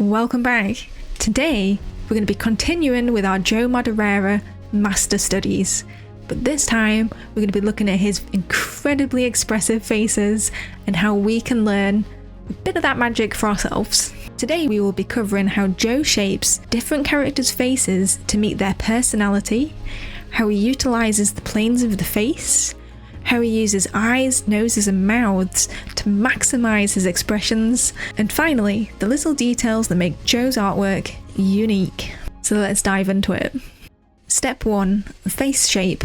welcome back. Today we're going to be continuing with our Joe Madureira Master Studies, but this time we're going to be looking at his incredibly expressive faces and how we can learn a bit of that magic for ourselves. Today we will be covering how Joe shapes different characters' faces to meet their personality, how he utilises the planes of the face, how he uses eyes, noses and mouths to maximise his expressions, and finally, the little details that make Joe's artwork unique. So let's dive into it. Step 1. Face shape.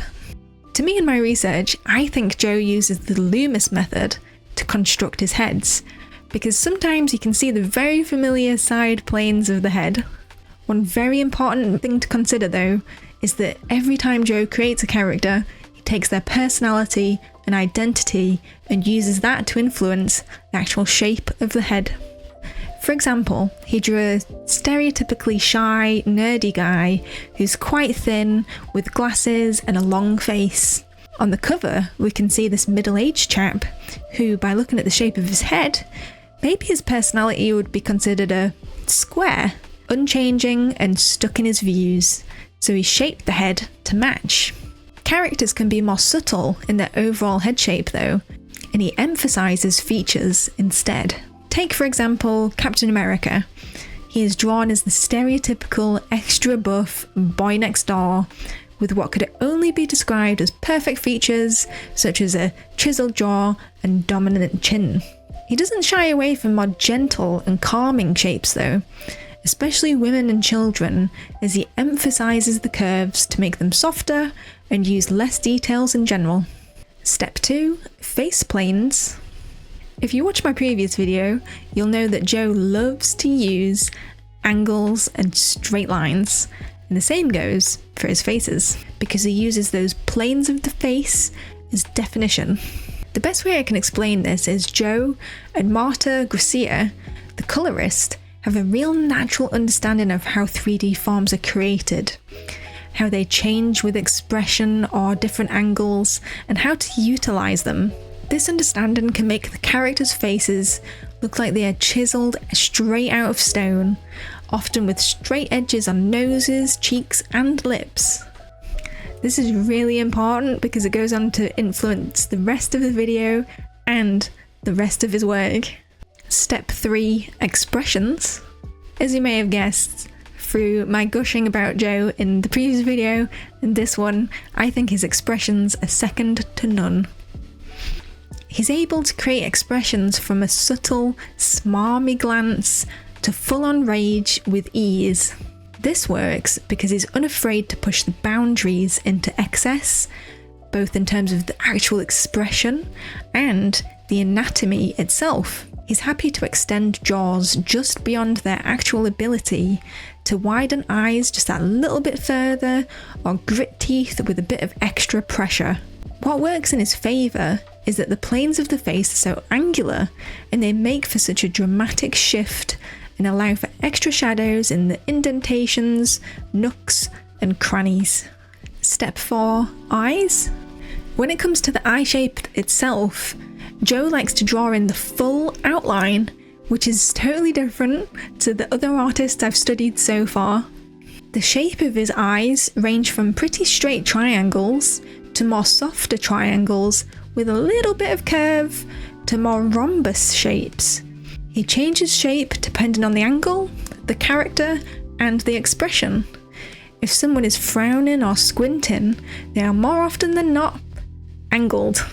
To me in my research, I think Joe uses the Loomis method to construct his heads, because sometimes you can see the very familiar side planes of the head. One very important thing to consider though, is that every time Joe creates a character, takes their personality and identity and uses that to influence the actual shape of the head. For example, he drew a stereotypically shy, nerdy guy who's quite thin, with glasses and a long face. On the cover, we can see this middle-aged chap who, by looking at the shape of his head, maybe his personality would be considered a square, unchanging and stuck in his views, so he shaped the head to match. Characters can be more subtle in their overall head shape though, and he emphasises features instead. Take for example Captain America. He is drawn as the stereotypical extra buff boy next door with what could only be described as perfect features such as a chiseled jaw and dominant chin. He doesn't shy away from more gentle and calming shapes though, especially women and children, as he emphasises the curves to make them softer and use less details in general. Step 2. Face planes. If you watch my previous video, you'll know that Joe loves to use angles and straight lines, and the same goes for his faces, because he uses those planes of the face as definition. The best way I can explain this is Joe and Marta Gracia, the colorist, have a real natural understanding of how 3D forms are created, how they change with expression or different angles, and how to utilise them. This understanding can make the characters' faces look like they are chiselled straight out of stone, often with straight edges on noses, cheeks and lips. This is really important because it goes on to influence the rest of the video and the rest of his work. Step 3. Expressions. As you may have guessed, through my gushing about Joe in the previous video and this one, I think his expressions are second to none. He's able to create expressions from a subtle, smarmy glance to full-on rage with ease. This works because he's unafraid to push the boundaries into excess, both in terms of the actual expression and the anatomy itself. He's happy to extend jaws just beyond their actual ability, to widen eyes just that little bit further, or grit teeth with a bit of extra pressure. What works in his favour is that the planes of the face are so angular, and they make for such a dramatic shift and allow for extra shadows in the indentations, nooks and crannies. Step 4. Eyes. When it comes to the eye shape itself, Joe likes to draw in the full outline, which is totally different to the other artists I've studied so far. The shape of his eyes range from pretty straight triangles to more softer triangles with a little bit of curve to more rhombus shapes. He changes shape depending on the angle, the character and the expression. If someone is frowning or squinting, they are more often than not angled.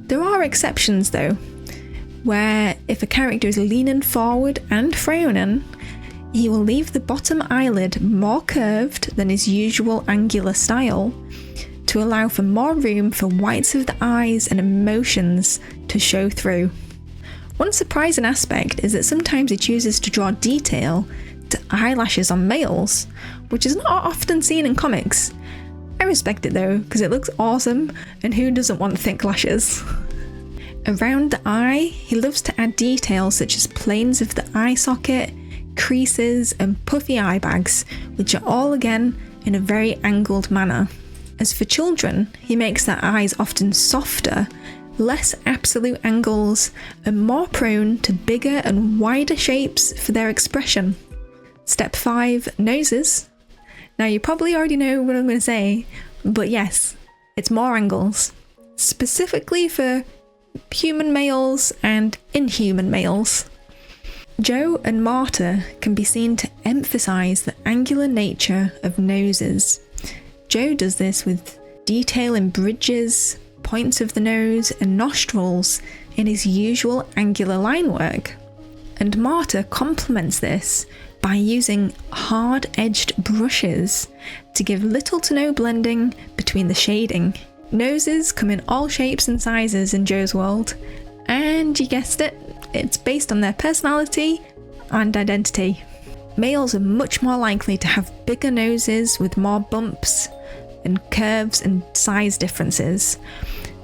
There are exceptions though, where if a character is leaning forward and frowning, he will leave the bottom eyelid more curved than his usual angular style, to allow for more room for whites of the eyes and emotions to show through. One surprising aspect is that sometimes he chooses to draw detail to eyelashes on males, which is not often seen in comics. I respect it though, because it looks awesome, and who doesn't want thick lashes? Around the eye, he loves to add details such as planes of the eye socket, creases and puffy eye bags, which are all again in a very angled manner. As for children, he makes their eyes often softer, less absolute angles, and more prone to bigger and wider shapes for their expression. Step 5, noses. Now you probably already know what I'm going to say, but yes, it's more angles, specifically for human males and inhuman males. Joe and Marta can be seen to emphasise the angular nature of noses. Joe does this with detail in bridges, points of the nose and nostrils in his usual angular line work. And Marta complements this by using hard-edged brushes to give little to no blending between the shading. Noses come in all shapes and sizes in Joe's world, and you guessed it, it's based on their personality and identity. Males are much more likely to have bigger noses with more bumps and curves and size differences,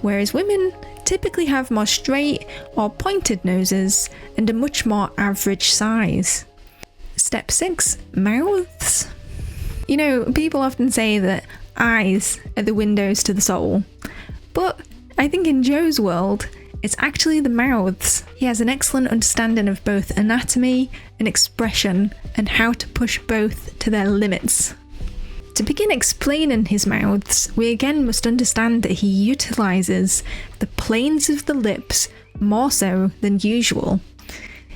whereas women typically have more straight or pointed noses and a much more average size. Step 6, mouths. You know, people often say that eyes are the windows to the soul, but I think in Joe's world, it's actually the mouths. He has an excellent understanding of both anatomy and expression and how to push both to their limits. To begin explaining his mouths, we again must understand that he utilises the planes of the lips more so than usual.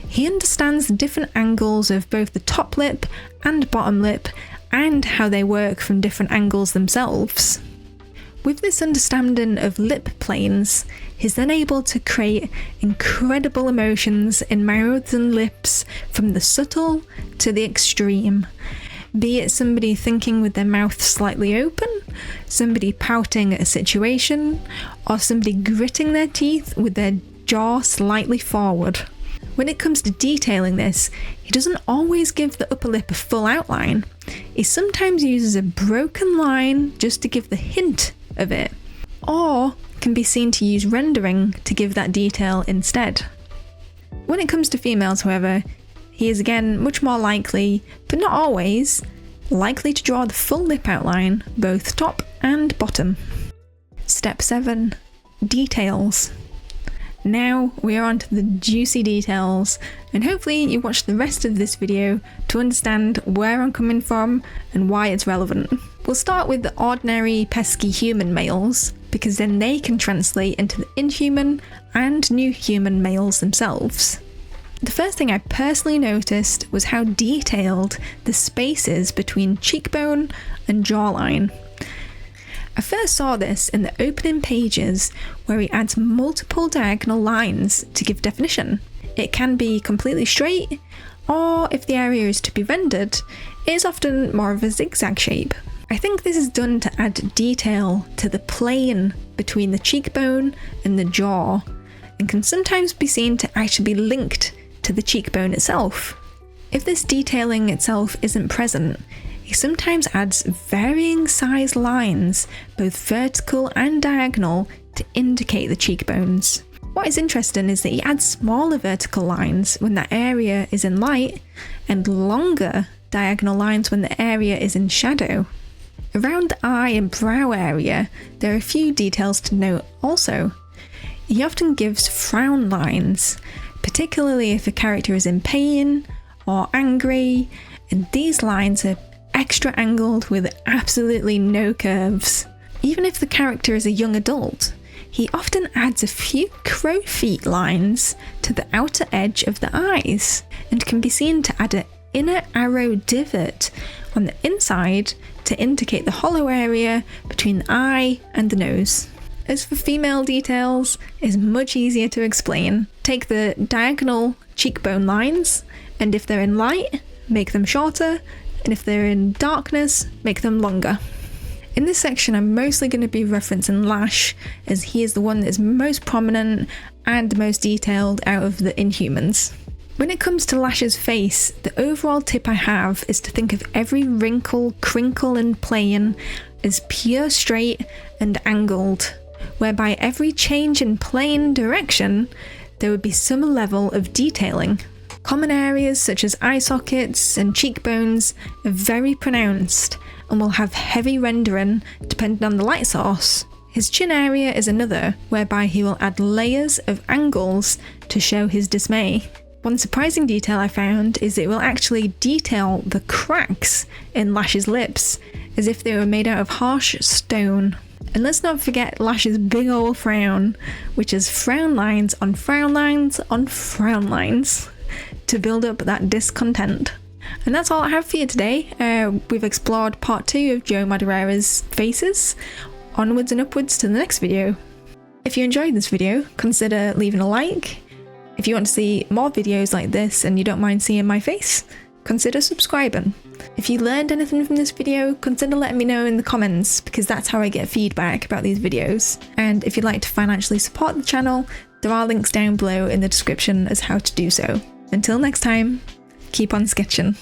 He understands the different angles of both the top lip and bottom lip and how they work from different angles themselves. With this understanding of lip planes, he's then able to create incredible emotions in mouths and lips from the subtle to the extreme. Be it somebody thinking with their mouth slightly open, somebody pouting at a situation, or somebody gritting their teeth with their jaw slightly forward. When it comes to detailing this, he doesn't always give the upper lip a full outline. He sometimes uses a broken line just to give the hint of it, or can be seen to use rendering to give that detail instead. When it comes to females, however, he is again much more likely, but not always, likely to draw the full lip outline, both top and bottom. Step 7, details. Now we are on to the juicy details, and hopefully you watch the rest of this video to understand where I'm coming from and why it's relevant. We'll start with the ordinary pesky human males, because then they can translate into the inhuman and new human males themselves. The first thing I personally noticed was how detailed the space is between cheekbone and jawline. I first saw this in the opening pages where he adds multiple diagonal lines to give definition. It can be completely straight, or if the area is to be rendered, it is often more of a zigzag shape. I think this is done to add detail to the plane between the cheekbone and the jaw, and can sometimes be seen to actually be linked to the cheekbone itself. If this detailing itself isn't present, he sometimes adds varying size lines, both vertical and diagonal, to indicate the cheekbones. What is interesting is that he adds smaller vertical lines when that area is in light, and longer diagonal lines when the area is in shadow. Around the eye and brow area, there are a few details to note also. He often gives frown lines, particularly if a character is in pain or angry, and these lines are extra angled with absolutely no curves. Even if the character is a young adult, he often adds a few crow feet lines to the outer edge of the eyes, and can be seen to add an inner arrow divot on the inside to indicate the hollow area between the eye and the nose. As for female details, it's much easier to explain. Take the diagonal cheekbone lines, and if they're in light, make them shorter, and if they're in darkness, make them longer. In this section, I'm mostly going to be referencing Lash, as he is the one that is most prominent and the most detailed out of the Inhumans. When it comes to Lash's face, the overall tip I have is to think of every wrinkle, crinkle and plane as pure straight and angled, whereby every change in plane direction, there would be some level of detailing. Common areas such as eye sockets and cheekbones are very pronounced and will have heavy rendering depending on the light source. His chin area is another, whereby he will add layers of angles to show his dismay. One surprising detail I found is it will actually detail the cracks in Lash's lips as if they were made out of harsh stone. And let's not forget Lash's big old frown, which is frown lines on frown lines on frown lines to build up that discontent. And that's all I have for you today. We've explored part 2 of Joe Madureira's faces. Onwards and upwards to the next video. If you enjoyed this video, consider leaving a like. If you want to see more videos like this and you don't mind seeing my face, consider subscribing. If you learned anything from this video, consider letting me know in the comments, because that's how I get feedback about these videos. And if you'd like to financially support the channel, there are links down below in the description as how to do so. Until next time, keep on sketching.